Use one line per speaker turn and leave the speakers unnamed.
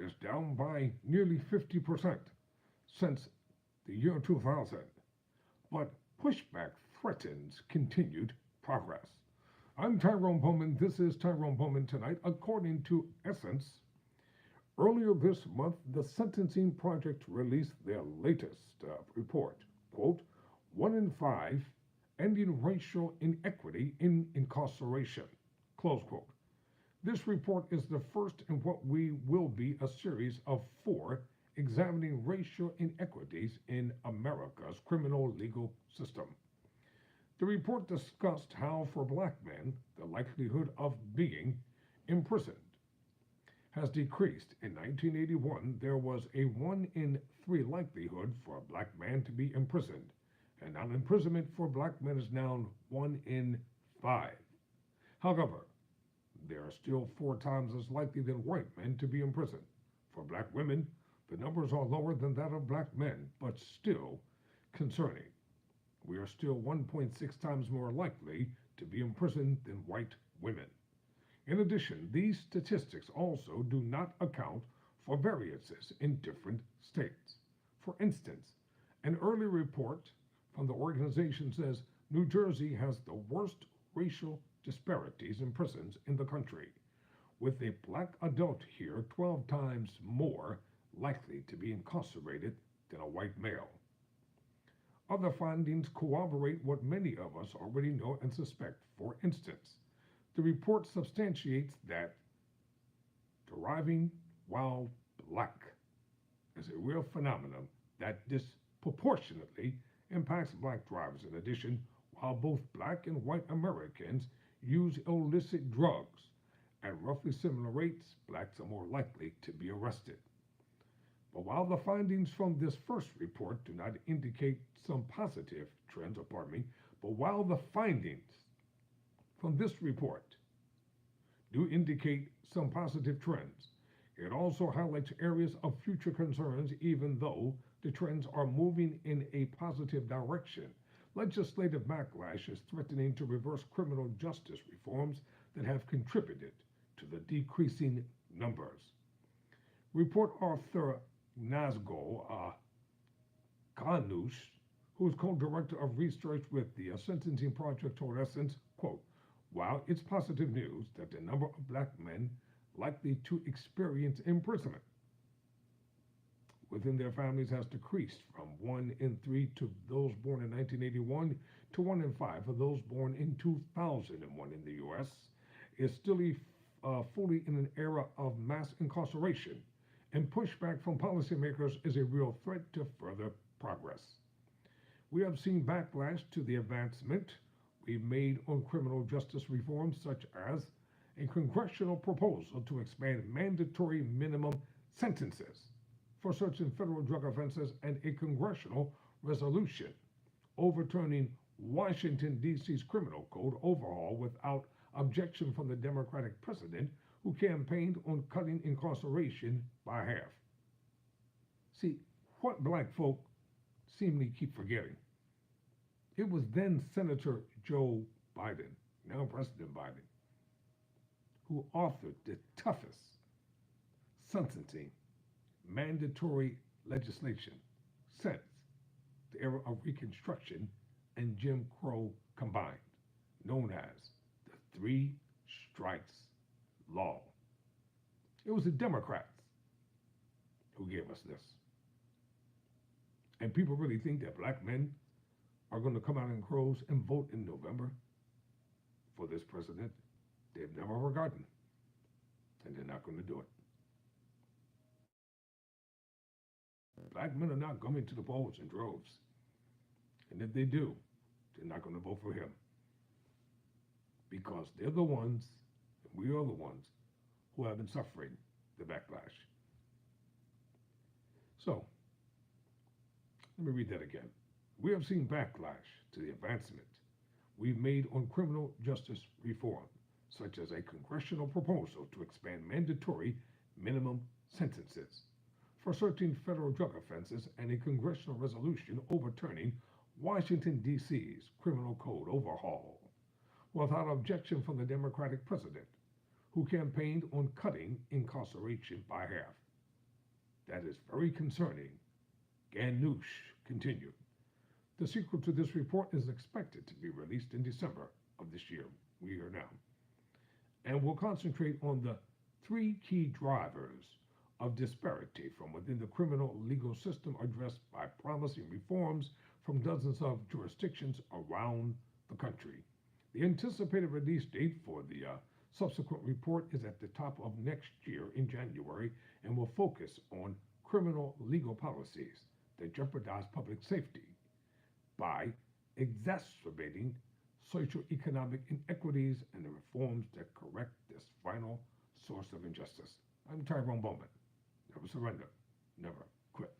is down by nearly 50% since the year 2000, but pushback threatens continued progress. I'm Tyrone Bowman. This is Tyrone Bowman Tonight. According to Essence, earlier this month, the Sentencing Project released their latest report. Quote, 1 in 5 ending racial inequity in incarceration. Close quote. This report is the first in what will be a series of 4 examining racial inequities in America's criminal legal system. The report discussed how, for black men, the likelihood of being imprisoned has decreased. In 1981, there was a 1 in 3 likelihood for a black man to be imprisoned, and non-imprisonment for black men is now 1 in 5. However, they are still 4 times as likely than white men to be imprisoned. For black women, the numbers are lower than that of black men, but still concerning. We are still 1.6 times more likely to be imprisoned than white women. In addition, these statistics also do not account for variances in different states. For instance, an early report from the organization says New Jersey has the worst racial disparities in prisons in the country, with a black adult here 12 times more likely to be incarcerated than a white male. Other findings corroborate what many of us already know and suspect. For instance, the report substantiates that driving while black is a real phenomenon that disproportionately impacts black drivers. In addition, while both black and white Americans use illicit drugs at roughly similar rates, blacks are more likely to be arrested. But while the findings from this first report do not indicate some positive trends, but while the findings from this report do indicate some positive trends, it also highlights areas of future concerns. Even though the trends are moving in a positive direction, legislative backlash is threatening to reverse criminal justice reforms that have contributed to the decreasing numbers. Report author Nazgul Ghanoush, who is co-director of research with the Sentencing Project, told Essence, quote, while it's positive news that the number of black men likely to experience imprisonment within their families has decreased from 1 in 3 to those born in 1981 to 1 in 5 for those born in 2001 in the U.S., is still fully in an era of mass incarceration, and pushback from policymakers is a real threat to further progress. We have seen backlash to the advancement we've made on criminal justice reforms, such as a congressional proposal to expand mandatory minimum sentences for certain federal drug offenses and a congressional resolution overturning Washington, D.C.'s criminal code overhaul without objection from the Democratic president, who campaigned on cutting incarceration by half. See, what black folk seemingly keep forgetting, it was then Senator Joe Biden, now President Biden, who authored the toughest sentencing mandatory legislation since the era of Reconstruction and Jim Crow combined, known as the 3 Strikes Law. It was the Democrats who gave us this. And people really think that black men are going to come out in crows and vote in November for this president. They've never forgotten, and they're not going to do it. Black men are not coming to the polls in droves. And if they do, they're not going to vote for him. Because they're the ones, and we are the ones, who have been suffering the backlash. So, let me read that again. We have seen backlash to the advancement we've made on criminal justice reform, such as a congressional proposal to expand mandatory minimum sentences for certain federal drug offenses and a congressional resolution overturning Washington, D.C.'s criminal code overhaul without objection from the Democratic president, who campaigned on cutting incarceration by half. That is very concerning. Ganoush continued. The sequel to this report is expected to be released in December of this year. We are now. And will concentrate on the three key drivers of disparity from within the criminal legal system addressed by promising reforms from dozens of jurisdictions around the country. The anticipated release date for the subsequent report is at the top of next year in January and will focus on criminal legal policies that jeopardize public safety by exacerbating socioeconomic inequities and the reforms that correct this final source of injustice. I'm Tyrone Bowman. Never surrender, never quit.